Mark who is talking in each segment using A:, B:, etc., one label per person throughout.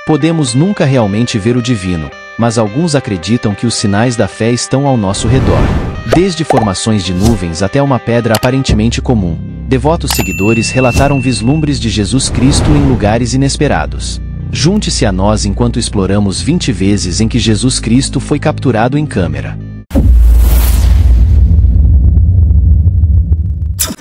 A: Podemos nunca realmente ver o divino, mas alguns acreditam que os sinais da fé estão ao nosso redor. Desde formações de nuvens até uma pedra aparentemente comum, devotos seguidores relataram vislumbres de Jesus Cristo em lugares inesperados. Junte-se a nós enquanto exploramos 20 vezes em que Jesus Cristo foi capturado em câmera.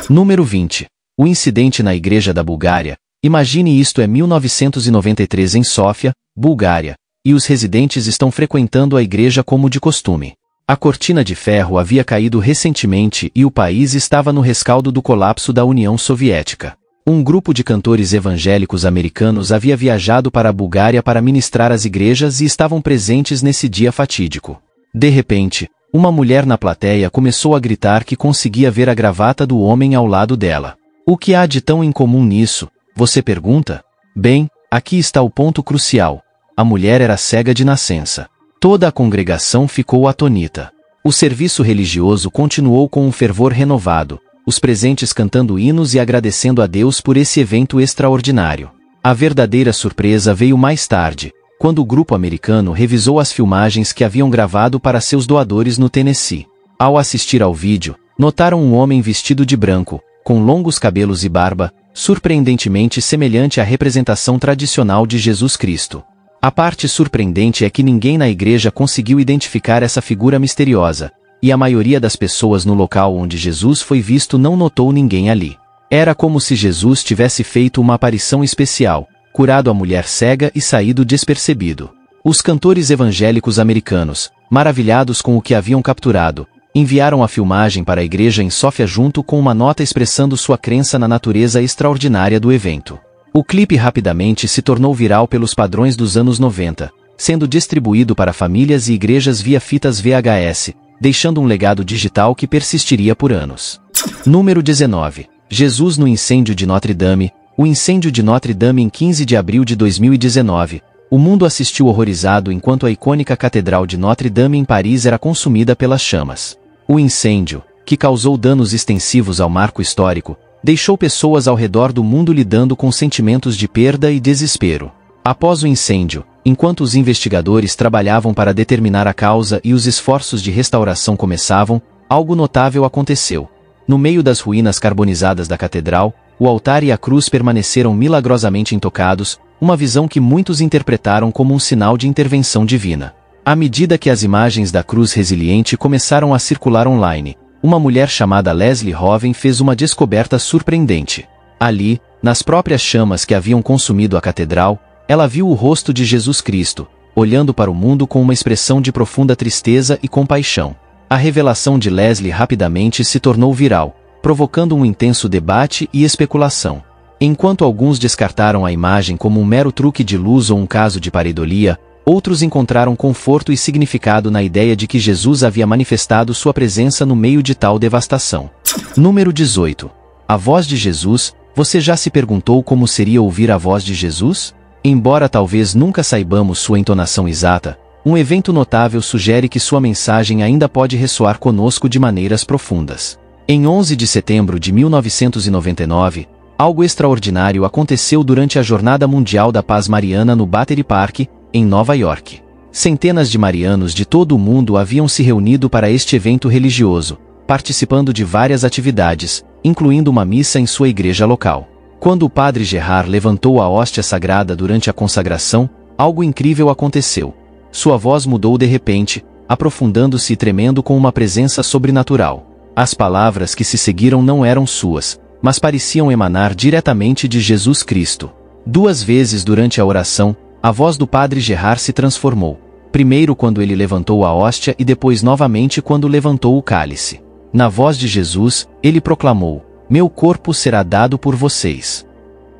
A: Número 20. O incidente na Igreja da Bulgária. Imagine isto: é 1993 em Sófia, Bulgária, e os residentes estão frequentando a igreja como de costume. A cortina de ferro havia caído recentemente e o país estava no rescaldo do colapso da União Soviética. Um grupo de cantores evangélicos americanos havia viajado para a Bulgária para ministrar às igrejas e estavam presentes nesse dia fatídico. De repente, uma mulher na plateia começou a gritar que conseguia ver a gravata do homem ao lado dela. O que há de tão incomum nisso? Você pergunta? Bem, aqui está o ponto crucial. A mulher era cega de nascença. Toda a congregação ficou atônita. O serviço religioso continuou com um fervor renovado, os presentes cantando hinos e agradecendo a Deus por esse evento extraordinário. A verdadeira surpresa veio mais tarde, quando o grupo americano revisou as filmagens que haviam gravado para seus doadores no Tennessee. Ao assistir ao vídeo, notaram um homem vestido de branco, com longos cabelos e barba, surpreendentemente semelhante à representação tradicional de Jesus Cristo. A parte surpreendente é que ninguém na igreja conseguiu identificar essa figura misteriosa, e a maioria das pessoas no local onde Jesus foi visto não notou ninguém ali. Era como se Jesus tivesse feito uma aparição especial, curado a mulher cega e saído despercebido. Os cantores evangélicos americanos, maravilhados com o que haviam capturado, enviaram a filmagem para a igreja em Sófia junto com uma nota expressando sua crença na natureza extraordinária do evento. O clipe rapidamente se tornou viral pelos padrões dos anos 90, sendo distribuído para famílias e igrejas via fitas VHS, deixando um legado digital que persistiria por anos. Número 19. Jesus no incêndio de Notre Dame. O incêndio de Notre Dame em 15 de abril de 2019. O mundo assistiu horrorizado enquanto a icônica Catedral de Notre Dame em Paris era consumida pelas chamas. O incêndio, que causou danos extensivos ao marco histórico, deixou pessoas ao redor do mundo lidando com sentimentos de perda e desespero. Após o incêndio, enquanto os investigadores trabalhavam para determinar a causa e os esforços de restauração começavam, algo notável aconteceu. No meio das ruínas carbonizadas da catedral, o altar e a cruz permaneceram milagrosamente intocados, uma visão que muitos interpretaram como um sinal de intervenção divina. À medida que as imagens da cruz resiliente começaram a circular online, uma mulher chamada Leslie Hoven fez uma descoberta surpreendente. Ali, nas próprias chamas que haviam consumido a catedral, ela viu o rosto de Jesus Cristo, olhando para o mundo com uma expressão de profunda tristeza e compaixão. A revelação de Leslie rapidamente se tornou viral, provocando um intenso debate e especulação. Enquanto alguns descartaram a imagem como um mero truque de luz ou um caso de pareidolia, outros encontraram conforto e significado na ideia de que Jesus havia manifestado sua presença no meio de tal devastação. Número 18. A voz de Jesus. Você já se perguntou como seria ouvir a voz de Jesus? Embora talvez nunca saibamos sua entonação exata, um evento notável sugere que sua mensagem ainda pode ressoar conosco de maneiras profundas. Em 11 de setembro de 1999, algo extraordinário aconteceu durante a Jornada Mundial da Paz Mariana no Battery Park, em Nova York. Centenas de marianos de todo o mundo haviam se reunido para este evento religioso, participando de várias atividades, incluindo uma missa em sua igreja local. Quando o padre Gerard levantou a hóstia sagrada durante a consagração, algo incrível aconteceu. Sua voz mudou de repente, aprofundando-se e tremendo com uma presença sobrenatural. As palavras que se seguiram não eram suas, mas pareciam emanar diretamente de Jesus Cristo. 2 vezes durante a oração, a voz do padre Gerard se transformou. Primeiro quando ele levantou a hóstia e depois novamente quando levantou o cálice. Na voz de Jesus, ele proclamou: "Meu corpo será dado por vocês."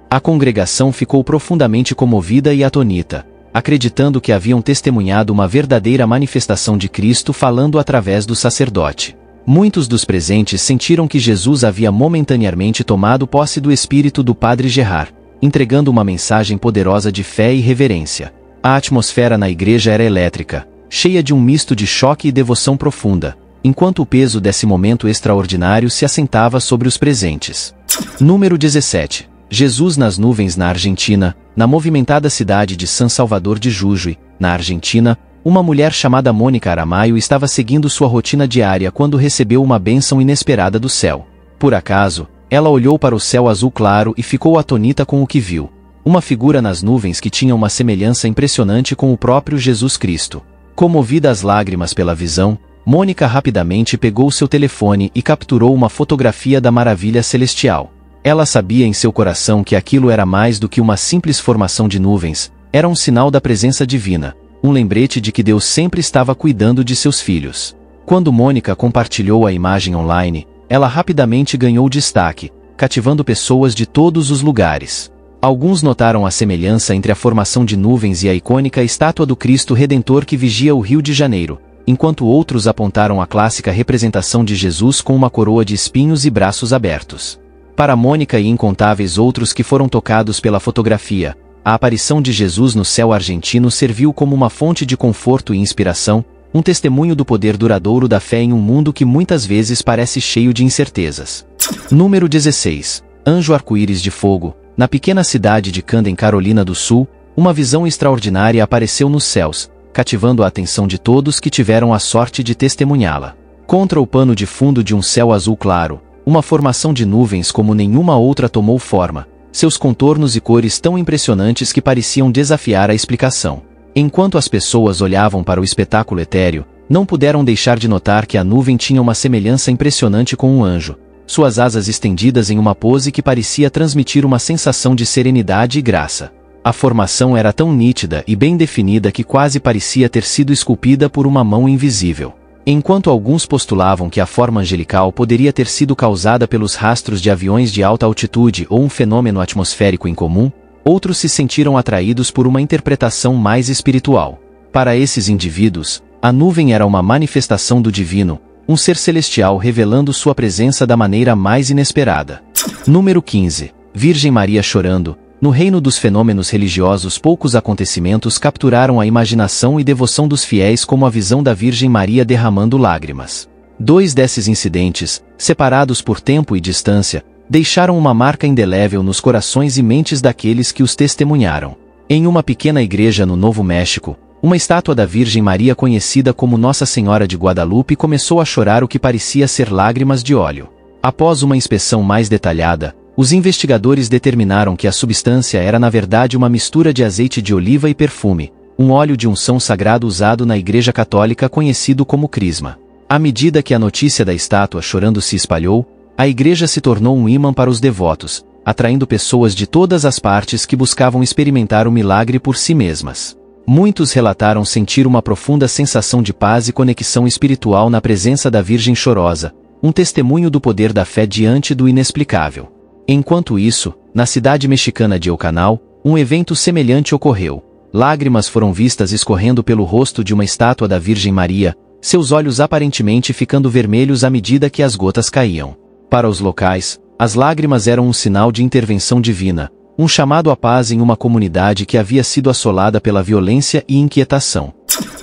A: A congregação ficou profundamente comovida e atônita, acreditando que haviam testemunhado uma verdadeira manifestação de Cristo falando através do sacerdote. Muitos dos presentes sentiram que Jesus havia momentaneamente tomado posse do espírito do padre Gerard, entregando uma mensagem poderosa de fé e reverência. A atmosfera na igreja era elétrica, cheia de um misto de choque e devoção profunda, enquanto o peso desse momento extraordinário se assentava sobre os presentes. Número 17. Jesus nas nuvens na Argentina. Na movimentada cidade de San Salvador de Jujuy, na Argentina, uma mulher chamada Mônica Aramayo estava seguindo sua rotina diária quando recebeu uma bênção inesperada do céu. Por acaso, ela olhou para o céu azul claro e ficou atonita com o que viu. Uma figura nas nuvens que tinha uma semelhança impressionante com o próprio Jesus Cristo. Comovida às lágrimas pela visão, Mônica rapidamente pegou seu telefone e capturou uma fotografia da maravilha celestial. Ela sabia em seu coração que aquilo era mais do que uma simples formação de nuvens, era um sinal da presença divina, um lembrete de que Deus sempre estava cuidando de seus filhos. Quando Mônica compartilhou a imagem online, ela rapidamente ganhou destaque, cativando pessoas de todos os lugares. Alguns notaram a semelhança entre a formação de nuvens e a icônica estátua do Cristo Redentor que vigia o Rio de Janeiro, enquanto outros apontaram a clássica representação de Jesus com uma coroa de espinhos e braços abertos. Para Mônica e incontáveis outros que foram tocados pela fotografia, a aparição de Jesus no céu argentino serviu como uma fonte de conforto e inspiração, um testemunho do poder duradouro da fé em um mundo que muitas vezes parece cheio de incertezas. Número 16. Anjo Arco-Íris de Fogo. Na pequena cidade de Camden, Carolina do Sul, uma visão extraordinária apareceu nos céus, cativando a atenção de todos que tiveram a sorte de testemunhá-la. Contra o pano de fundo de um céu azul claro, uma formação de nuvens como nenhuma outra tomou forma, seus contornos e cores tão impressionantes que pareciam desafiar a explicação. Enquanto as pessoas olhavam para o espetáculo etéreo, não puderam deixar de notar que a nuvem tinha uma semelhança impressionante com um anjo, suas asas estendidas em uma pose que parecia transmitir uma sensação de serenidade e graça. A formação era tão nítida e bem definida que quase parecia ter sido esculpida por uma mão invisível. Enquanto alguns postulavam que a forma angelical poderia ter sido causada pelos rastros de aviões de alta altitude ou um fenômeno atmosférico incomum, outros se sentiram atraídos por uma interpretação mais espiritual. Para esses indivíduos, a nuvem era uma manifestação do divino, um ser celestial revelando sua presença da maneira mais inesperada. Número 15. Virgem Maria chorando. No reino dos fenômenos religiosos, poucos acontecimentos capturaram a imaginação e devoção dos fiéis como a visão da Virgem Maria derramando lágrimas. Dois desses incidentes, separados por tempo e distância, deixaram uma marca indelével nos corações e mentes daqueles que os testemunharam. Em uma pequena igreja no Novo México, uma estátua da Virgem Maria conhecida como Nossa Senhora de Guadalupe começou a chorar o que parecia ser lágrimas de óleo. Após uma inspeção mais detalhada, os investigadores determinaram que a substância era na verdade uma mistura de azeite de oliva e perfume, um óleo de unção sagrado usado na Igreja Católica conhecido como crisma. À medida que a notícia da estátua chorando se espalhou, a igreja se tornou um imã para os devotos, atraindo pessoas de todas as partes que buscavam experimentar o milagre por si mesmas. Muitos relataram sentir uma profunda sensação de paz e conexão espiritual na presença da Virgem chorosa, um testemunho do poder da fé diante do inexplicável. Enquanto isso, na cidade mexicana de El Canal, um evento semelhante ocorreu. Lágrimas foram vistas escorrendo pelo rosto de uma estátua da Virgem Maria, seus olhos aparentemente ficando vermelhos à medida que as gotas caíam. Para os locais, as lágrimas eram um sinal de intervenção divina, um chamado à paz em uma comunidade que havia sido assolada pela violência e inquietação.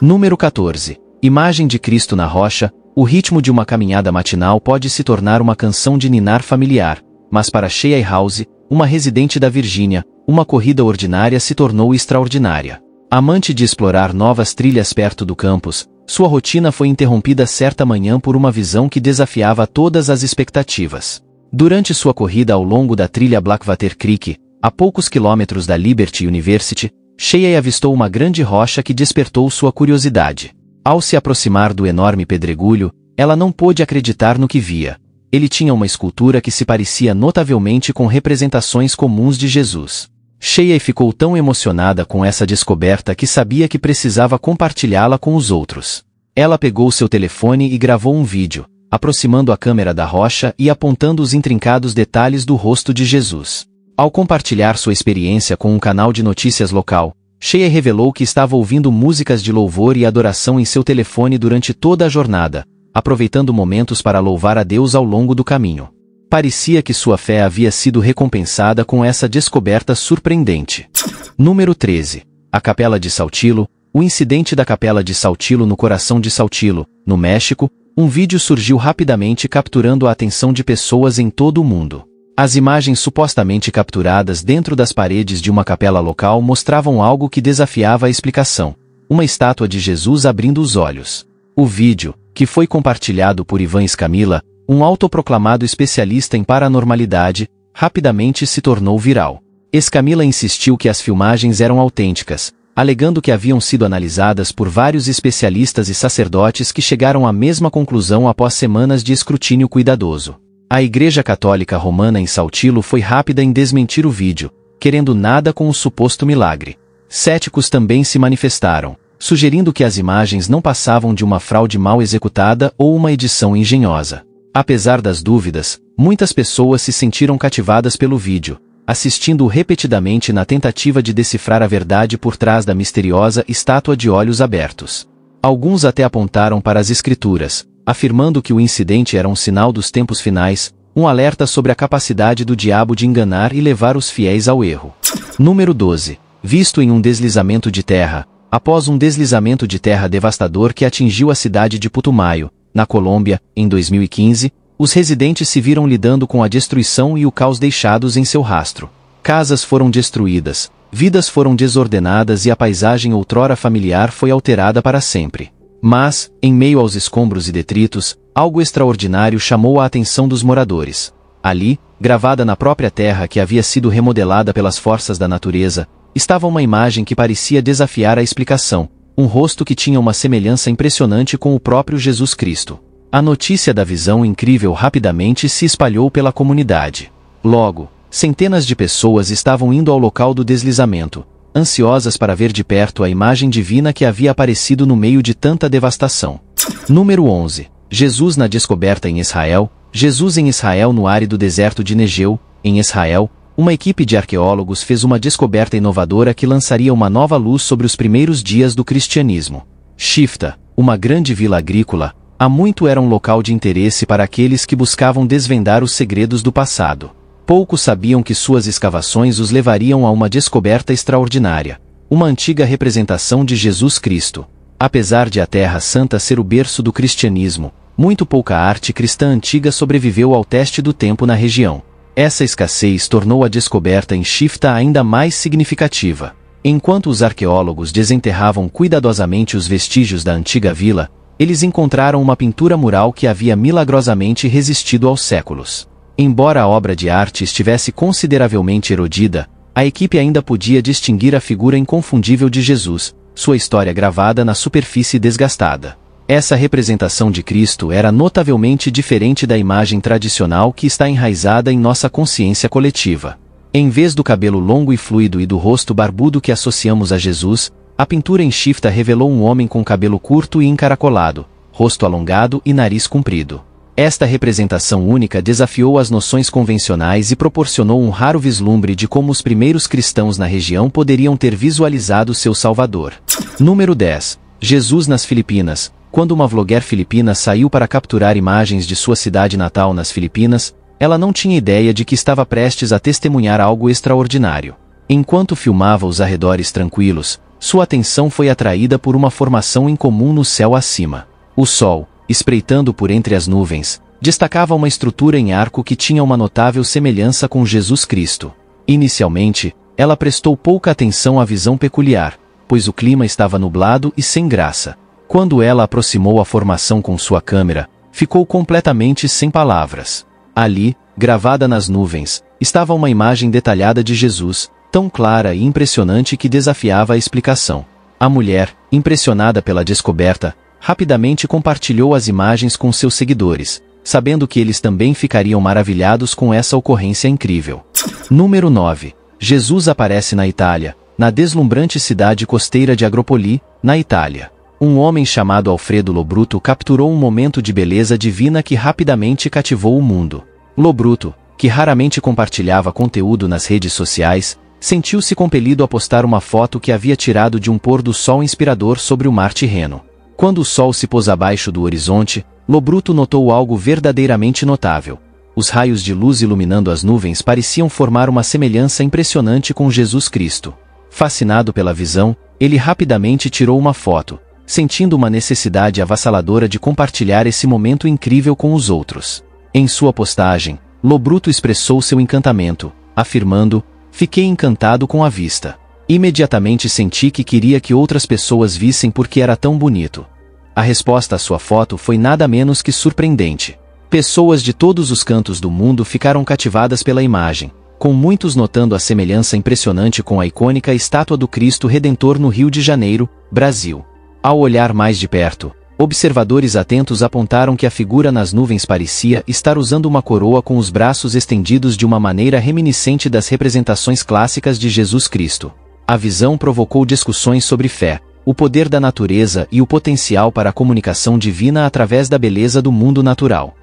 A: Número 14. Imagem de Cristo na rocha. O ritmo de uma caminhada matinal pode se tornar uma canção de ninar familiar, mas para Shea House, uma residente da Virgínia, uma corrida ordinária se tornou extraordinária. Amante de explorar novas trilhas perto do campus, sua rotina foi interrompida certa manhã por uma visão que desafiava todas as expectativas. Durante sua corrida ao longo da trilha Blackwater Creek, a poucos quilômetros da Liberty University, Shea avistou uma grande rocha que despertou sua curiosidade. Ao se aproximar do enorme pedregulho, ela não pôde acreditar no que via. Ele tinha uma escultura que se parecia notavelmente com representações comuns de Jesus. Shea ficou tão emocionada com essa descoberta que sabia que precisava compartilhá-la com os outros. Ela pegou seu telefone e gravou um vídeo, aproximando a câmera da rocha e apontando os intrincados detalhes do rosto de Jesus. Ao compartilhar sua experiência com um canal de notícias local, Shea revelou que estava ouvindo músicas de louvor e adoração em seu telefone durante toda a jornada, aproveitando momentos para louvar a Deus ao longo do caminho. Parecia que sua fé havia sido recompensada com essa descoberta surpreendente. Número 13. A Capela de Saltillo. O incidente da Capela de Saltillo no coração de Saltillo, no México, um vídeo surgiu rapidamente capturando a atenção de pessoas em todo o mundo. As imagens supostamente capturadas dentro das paredes de uma capela local mostravam algo que desafiava a explicação: uma estátua de Jesus abrindo os olhos. O vídeo, que foi compartilhado por Ivan Scamilla, um autoproclamado especialista em paranormalidade, rapidamente se tornou viral. Scamilla insistiu que as filmagens eram autênticas, alegando que haviam sido analisadas por vários especialistas e sacerdotes que chegaram à mesma conclusão após semanas de escrutínio cuidadoso. A Igreja Católica Romana em Saltillo foi rápida em desmentir o vídeo, querendo nada com o suposto milagre. Céticos também se manifestaram, sugerindo que as imagens não passavam de uma fraude mal executada ou uma edição engenhosa. Apesar das dúvidas, muitas pessoas se sentiram cativadas pelo vídeo, assistindo-o repetidamente na tentativa de decifrar a verdade por trás da misteriosa estátua de olhos abertos. Alguns até apontaram para as Escrituras, afirmando que o incidente era um sinal dos tempos finais, um alerta sobre a capacidade do diabo de enganar e levar os fiéis ao erro. Número 12. Visto em um deslizamento de terra. Após um deslizamento de terra devastador que atingiu a cidade de Putumayo, na Colômbia, em 2015, os residentes se viram lidando com a destruição e o caos deixados em seu rastro. Casas foram destruídas, vidas foram desordenadas e a paisagem outrora familiar foi alterada para sempre. Mas, em meio aos escombros e detritos, algo extraordinário chamou a atenção dos moradores. Ali, gravada na própria terra que havia sido remodelada pelas forças da natureza, estava uma imagem que parecia desafiar a explicação, um rosto que tinha uma semelhança impressionante com o próprio Jesus Cristo. A notícia da visão incrível rapidamente se espalhou pela comunidade. Logo, centenas de pessoas estavam indo ao local do deslizamento, ansiosas para ver de perto a imagem divina que havia aparecido no meio de tanta devastação. Número 11. Jesus na descoberta em Israel. Jesus em Israel. No árido deserto de Negeu, em Israel, uma equipe de arqueólogos fez uma descoberta inovadora que lançaria uma nova luz sobre os primeiros dias do cristianismo. Shifta, uma grande vila agrícola, há muito era um local de interesse para aqueles que buscavam desvendar os segredos do passado. Poucos sabiam que suas escavações os levariam a uma descoberta extraordinária, uma antiga representação de Jesus Cristo. Apesar de a Terra Santa ser o berço do cristianismo, muito pouca arte cristã antiga sobreviveu ao teste do tempo na região. Essa escassez tornou a descoberta em Shifta ainda mais significativa. Enquanto os arqueólogos desenterravam cuidadosamente os vestígios da antiga vila, eles encontraram uma pintura mural que havia milagrosamente resistido aos séculos. Embora a obra de arte estivesse consideravelmente erodida, a equipe ainda podia distinguir a figura inconfundível de Jesus, sua história gravada na superfície desgastada. Essa representação de Cristo era notavelmente diferente da imagem tradicional que está enraizada em nossa consciência coletiva. Em vez do cabelo longo e fluido e do rosto barbudo que associamos a Jesus, a pintura em Shifta revelou um homem com cabelo curto e encaracolado, rosto alongado e nariz comprido. Esta representação única desafiou as noções convencionais e proporcionou um raro vislumbre de como os primeiros cristãos na região poderiam ter visualizado seu Salvador. Número 10. Jesus nas Filipinas. Quando uma vlogger filipina saiu para capturar imagens de sua cidade natal nas Filipinas, ela não tinha ideia de que estava prestes a testemunhar algo extraordinário. Enquanto filmava os arredores tranquilos, sua atenção foi atraída por uma formação incomum no céu acima. O sol, espreitando por entre as nuvens, destacava uma estrutura em arco que tinha uma notável semelhança com Jesus Cristo. Inicialmente, ela prestou pouca atenção à visão peculiar, pois o clima estava nublado e sem graça. Quando ela aproximou a formação com sua câmera, ficou completamente sem palavras. Ali, gravada nas nuvens, estava uma imagem detalhada de Jesus, tão clara e impressionante que desafiava a explicação. A mulher, impressionada pela descoberta, rapidamente compartilhou as imagens com seus seguidores, sabendo que eles também ficariam maravilhados com essa ocorrência incrível. Número 9. Jesus aparece na Itália, na deslumbrante cidade costeira de Agropoli, na Itália. Um homem chamado Alfredo Lobruto capturou um momento de beleza divina que rapidamente cativou o mundo. Lobruto, que raramente compartilhava conteúdo nas redes sociais, sentiu-se compelido a postar uma foto que havia tirado de um pôr do sol inspirador sobre o mar Tirreno. Quando o sol se pôs abaixo do horizonte, Lobruto notou algo verdadeiramente notável. Os raios de luz iluminando as nuvens pareciam formar uma semelhança impressionante com Jesus Cristo. Fascinado pela visão, ele rapidamente tirou uma foto, sentindo uma necessidade avassaladora de compartilhar esse momento incrível com os outros. Em sua postagem, Lobruto expressou seu encantamento, afirmando: "Fiquei encantado com a vista. Imediatamente senti que queria que outras pessoas vissem porque era tão bonito." A resposta à sua foto foi nada menos que surpreendente. Pessoas de todos os cantos do mundo ficaram cativadas pela imagem, com muitos notando a semelhança impressionante com a icônica estátua do Cristo Redentor no Rio de Janeiro, Brasil. Ao olhar mais de perto, observadores atentos apontaram que a figura nas nuvens parecia estar usando uma coroa com os braços estendidos de uma maneira reminiscente das representações clássicas de Jesus Cristo. A visão provocou discussões sobre fé, o poder da natureza e o potencial para a comunicação divina através da beleza do mundo natural.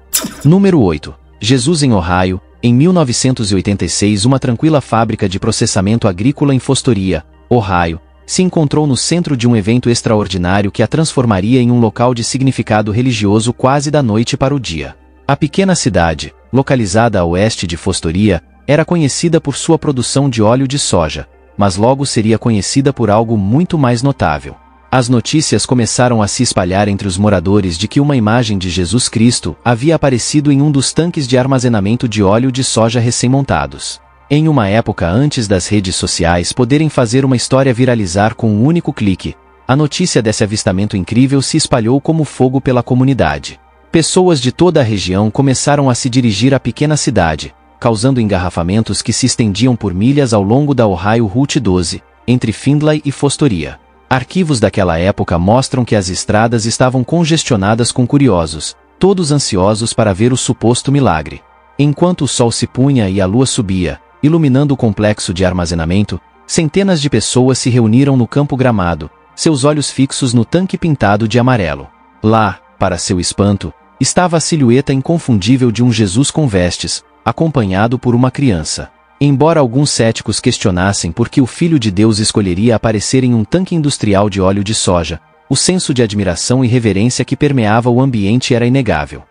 A: Número 8. Jesus em Ohio. Em 1986, uma tranquila fábrica de processamento agrícola em Fostoria, Ohio, se encontrou no centro de um evento extraordinário que a transformaria em um local de significado religioso quase da noite para o dia. A pequena cidade, localizada a oeste de Fostoria, era conhecida por sua produção de óleo de soja, mas logo seria conhecida por algo muito mais notável. As notícias começaram a se espalhar entre os moradores de que uma imagem de Jesus Cristo havia aparecido em um dos tanques de armazenamento de óleo de soja recém-montados. Em uma época antes das redes sociais poderem fazer uma história viralizar com um único clique, a notícia desse avistamento incrível se espalhou como fogo pela comunidade. Pessoas de toda a região começaram a se dirigir à pequena cidade, causando engarrafamentos que se estendiam por milhas ao longo da Ohio Route 12, entre Findlay e Fostoria. Arquivos daquela época mostram que as estradas estavam congestionadas com curiosos, todos ansiosos para ver o suposto milagre. Enquanto o sol se punha e a lua subia, iluminando o complexo de armazenamento, centenas de pessoas se reuniram no campo gramado, seus olhos fixos no tanque pintado de amarelo. Lá, para seu espanto, estava a silhueta inconfundível de um Jesus com vestes, acompanhado por uma criança. Embora alguns céticos questionassem por que o Filho de Deus escolheria aparecer em um tanque industrial de óleo de soja, o senso de admiração e reverência que permeava o ambiente era inegável.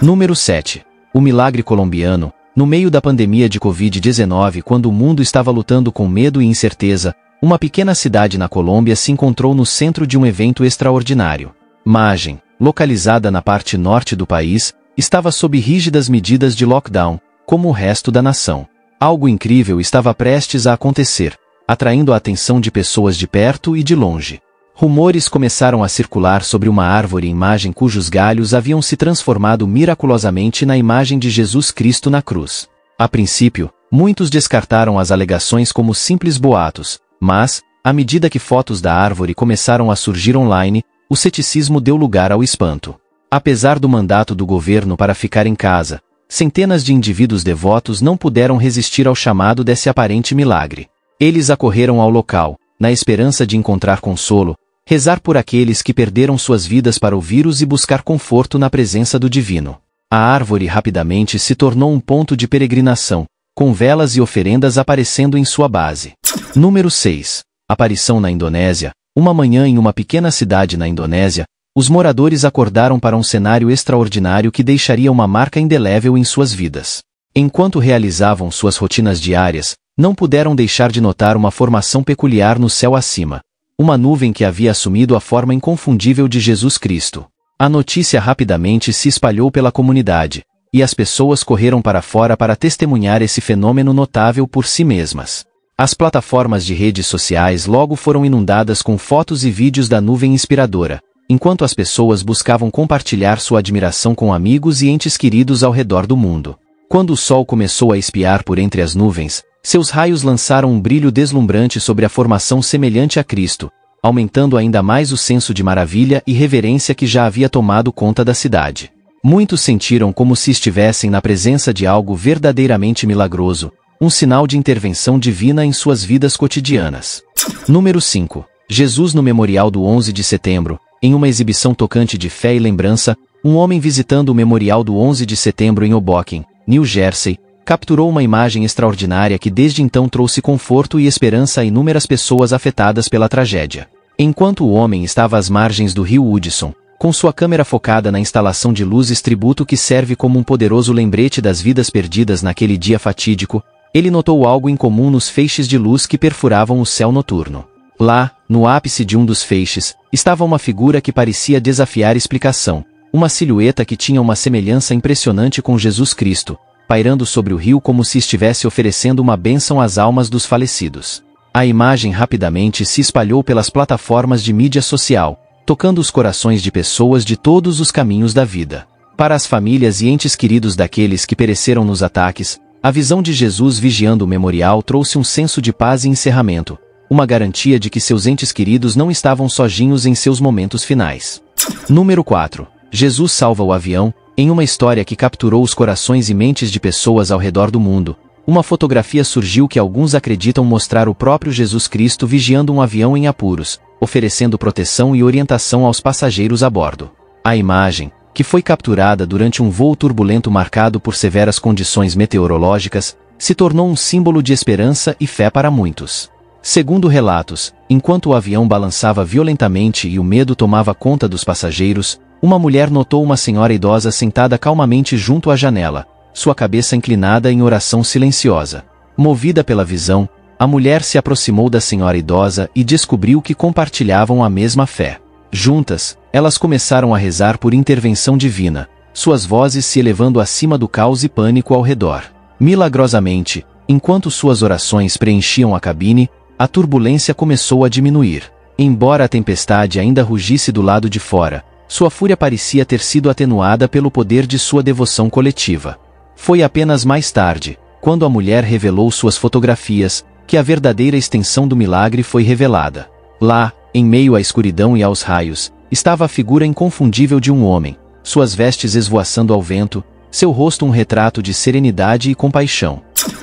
A: Número 7. O milagre colombiano. No meio da pandemia de Covid-19, quando o mundo estava lutando com medo e incerteza, uma pequena cidade na Colômbia se encontrou no centro de um evento extraordinário. Magem, localizada na parte norte do país, estava sob rígidas medidas de lockdown, como o resto da nação. Algo incrível estava prestes a acontecer, atraindo a atenção de pessoas de perto e de longe. Rumores começaram a circular sobre uma árvore-imagem cujos galhos haviam se transformado miraculosamente na imagem de Jesus Cristo na cruz. A princípio, muitos descartaram as alegações como simples boatos, mas, à medida que fotos da árvore começaram a surgir online, o ceticismo deu lugar ao espanto. Apesar do mandato do governo para ficar em casa, centenas de indivíduos devotos não puderam resistir ao chamado desse aparente milagre. Eles acorreram ao local, na esperança de encontrar consolo, rezar por aqueles que perderam suas vidas para o vírus e buscar conforto na presença do divino. A árvore rapidamente se tornou um ponto de peregrinação, com velas e oferendas aparecendo em sua base. Número 6. Aparição na Indonésia. Uma manhã em uma pequena cidade na Indonésia, os moradores acordaram para um cenário extraordinário que deixaria uma marca indelével em suas vidas. Enquanto realizavam suas rotinas diárias, não puderam deixar de notar uma formação peculiar no céu acima. Uma nuvem que havia assumido a forma inconfundível de Jesus Cristo. A notícia rapidamente se espalhou pela comunidade, e as pessoas correram para fora para testemunhar esse fenômeno notável por si mesmas. As plataformas de redes sociais logo foram inundadas com fotos e vídeos da nuvem inspiradora, enquanto as pessoas buscavam compartilhar sua admiração com amigos e entes queridos ao redor do mundo. Quando o sol começou a espiar por entre as nuvens, seus raios lançaram um brilho deslumbrante sobre a formação semelhante a Cristo, aumentando ainda mais o senso de maravilha e reverência que já havia tomado conta da cidade. Muitos sentiram como se estivessem na presença de algo verdadeiramente milagroso, um sinal de intervenção divina em suas vidas cotidianas. Número 5. Jesus no Memorial do 11 de setembro. Em uma exibição tocante de fé e lembrança, um homem visitando o Memorial do 11 de setembro em Hoboken, New Jersey, capturou uma imagem extraordinária que desde então trouxe conforto e esperança a inúmeras pessoas afetadas pela tragédia. Enquanto o homem estava às margens do rio Hudson, com sua câmera focada na instalação de luzes tributo que serve como um poderoso lembrete das vidas perdidas naquele dia fatídico, ele notou algo incomum nos feixes de luz que perfuravam o céu noturno. Lá, no ápice de um dos feixes, estava uma figura que parecia desafiar explicação, uma silhueta que tinha uma semelhança impressionante com Jesus Cristo, pairando sobre o rio como se estivesse oferecendo uma bênção às almas dos falecidos. A imagem rapidamente se espalhou pelas plataformas de mídia social, tocando os corações de pessoas de todos os caminhos da vida. Para as famílias e entes queridos daqueles que pereceram nos ataques, a visão de Jesus vigiando o memorial trouxe um senso de paz e encerramento, uma garantia de que seus entes queridos não estavam sozinhos em seus momentos finais. Número 4. Jesus salva o avião. Em uma história que capturou os corações e mentes de pessoas ao redor do mundo, uma fotografia surgiu que alguns acreditam mostrar o próprio Jesus Cristo vigiando um avião em apuros, oferecendo proteção e orientação aos passageiros a bordo. A imagem, que foi capturada durante um voo turbulento marcado por severas condições meteorológicas, se tornou um símbolo de esperança e fé para muitos. Segundo relatos, enquanto o avião balançava violentamente e o medo tomava conta dos passageiros, uma mulher notou uma senhora idosa sentada calmamente junto à janela, sua cabeça inclinada em oração silenciosa. Movida pela visão, a mulher se aproximou da senhora idosa e descobriu que compartilhavam a mesma fé. Juntas, elas começaram a rezar por intervenção divina, suas vozes se elevando acima do caos e pânico ao redor. Milagrosamente, enquanto suas orações preenchiam a cabine, a turbulência começou a diminuir. Embora a tempestade ainda rugisse do lado de fora, sua fúria parecia ter sido atenuada pelo poder de sua devoção coletiva. Foi apenas mais tarde, quando a mulher revelou suas fotografias, que a verdadeira extensão do milagre foi revelada. Lá, em meio à escuridão e aos raios, estava a figura inconfundível de um homem, suas vestes esvoaçando ao vento, seu rosto um retrato de serenidade e compaixão.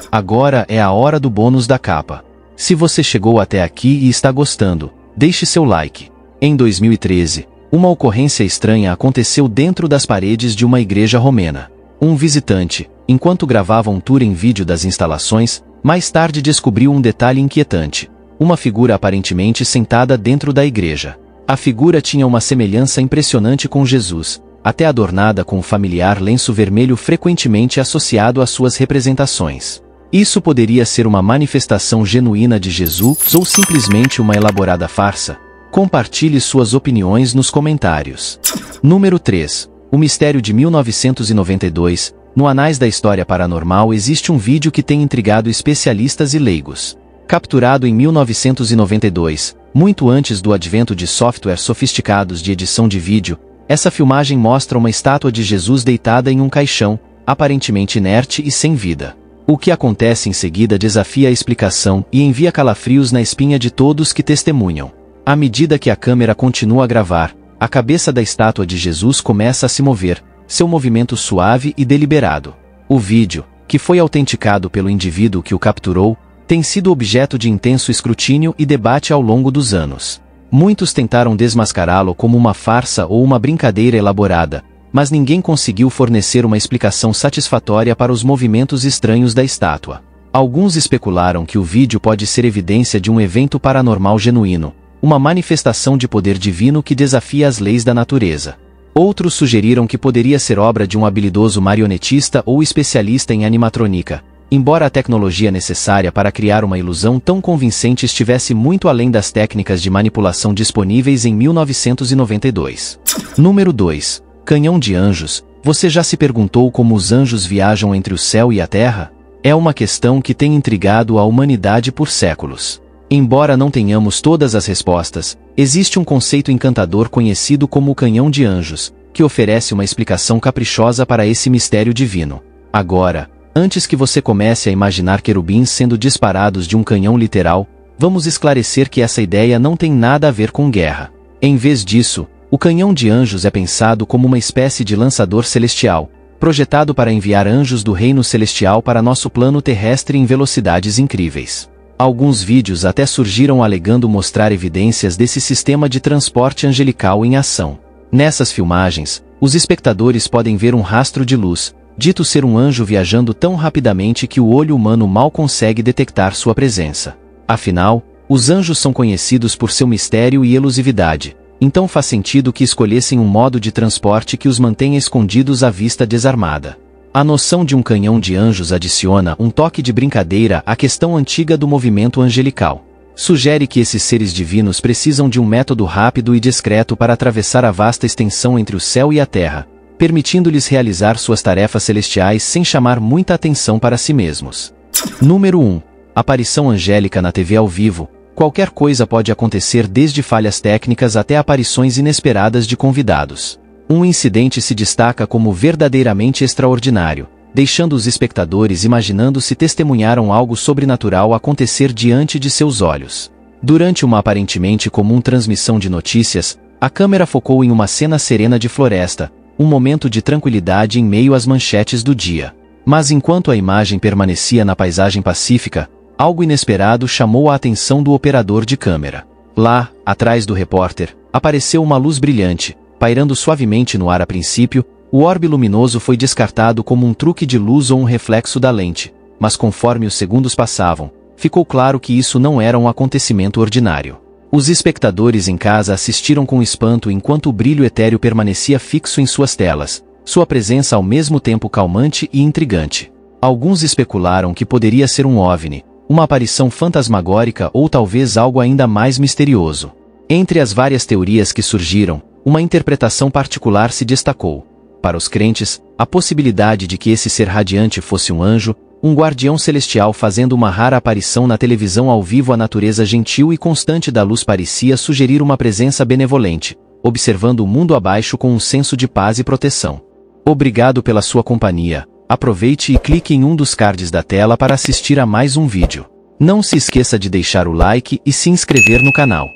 A: Agora é a hora do bônus da capa. Se você chegou até aqui e está gostando, deixe seu like. Em 2013, uma ocorrência estranha aconteceu dentro das paredes de uma igreja romena. Um visitante, enquanto gravava um tour em vídeo das instalações, mais tarde descobriu um detalhe inquietante. Uma figura aparentemente sentada dentro da igreja. A figura tinha uma semelhança impressionante com Jesus, até adornada com um familiar lenço vermelho frequentemente associado às suas representações. Isso poderia ser uma manifestação genuína de Jesus ou simplesmente uma elaborada farsa? Compartilhe suas opiniões nos comentários. Número 3. O Mistério de 1992. No Anais da História Paranormal existe um vídeo que tem intrigado especialistas e leigos. Capturado em 1992, muito antes do advento de softwares sofisticados de edição de vídeo, essa filmagem mostra uma estátua de Jesus deitada em um caixão, aparentemente inerte e sem vida. O que acontece em seguida desafia a explicação e envia calafrios na espinha de todos que testemunham. À medida que a câmera continua a gravar, a cabeça da estátua de Jesus começa a se mover, seu movimento suave e deliberado. O vídeo, que foi autenticado pelo indivíduo que o capturou, tem sido objeto de intenso escrutínio e debate ao longo dos anos. Muitos tentaram desmascará-lo como uma farsa ou uma brincadeira elaborada, mas ninguém conseguiu fornecer uma explicação satisfatória para os movimentos estranhos da estátua. Alguns especularam que o vídeo pode ser evidência de um evento paranormal genuíno, uma manifestação de poder divino que desafia as leis da natureza. Outros sugeriram que poderia ser obra de um habilidoso marionetista ou especialista em animatrônica, embora a tecnologia necessária para criar uma ilusão tão convincente estivesse muito além das técnicas de manipulação disponíveis em 1992. Número 2. Canhão de anjos. Você já se perguntou como os anjos viajam entre o céu e a terra? É uma questão que tem intrigado a humanidade por séculos. Embora não tenhamos todas as respostas, existe um conceito encantador conhecido como o canhão de anjos, que oferece uma explicação caprichosa para esse mistério divino. Agora, antes que você comece a imaginar querubins sendo disparados de um canhão literal, vamos esclarecer que essa ideia não tem nada a ver com guerra. Em vez disso, o canhão de anjos é pensado como uma espécie de lançador celestial, projetado para enviar anjos do reino celestial para nosso plano terrestre em velocidades incríveis. Alguns vídeos até surgiram alegando mostrar evidências desse sistema de transporte angelical em ação. Nessas filmagens, os espectadores podem ver um rastro de luz, dito ser um anjo viajando tão rapidamente que o olho humano mal consegue detectar sua presença. Afinal, os anjos são conhecidos por seu mistério e elusividade, então faz sentido que escolhessem um modo de transporte que os mantenha escondidos à vista desarmada. A noção de um canhão de anjos adiciona um toque de brincadeira à questão antiga do movimento angelical. Sugere que esses seres divinos precisam de um método rápido e discreto para atravessar a vasta extensão entre o céu e a terra, permitindo-lhes realizar suas tarefas celestiais sem chamar muita atenção para si mesmos. Número 1. Aparição angélica na TV ao vivo. Qualquer coisa pode acontecer, desde falhas técnicas até aparições inesperadas de convidados. Um incidente se destaca como verdadeiramente extraordinário, deixando os espectadores imaginando se testemunharam algo sobrenatural acontecer diante de seus olhos. Durante uma aparentemente comum transmissão de notícias, a câmera focou em uma cena serena de floresta, um momento de tranquilidade em meio às manchetes do dia. Mas enquanto a imagem permanecia na paisagem pacífica, algo inesperado chamou a atenção do operador de câmera. Lá, atrás do repórter, apareceu uma luz brilhante, pairando suavemente no ar a princípio. O orbe luminoso foi descartado como um truque de luz ou um reflexo da lente, mas conforme os segundos passavam, ficou claro que isso não era um acontecimento ordinário. Os espectadores em casa assistiram com espanto enquanto o brilho etéreo permanecia fixo em suas telas, sua presença ao mesmo tempo calmante e intrigante. Alguns especularam que poderia ser um OVNI, uma aparição fantasmagórica ou talvez algo ainda mais misterioso. Entre as várias teorias que surgiram, uma interpretação particular se destacou. Para os crentes, a possibilidade de que esse ser radiante fosse um anjo, um guardião celestial fazendo uma rara aparição na televisão ao vivo. A natureza gentil e constante da luz parecia sugerir uma presença benevolente, observando o mundo abaixo com um senso de paz e proteção. Obrigado pela sua companhia. Aproveite e clique em um dos cards da tela para assistir a mais um vídeo. Não se esqueça de deixar o like e se inscrever no canal.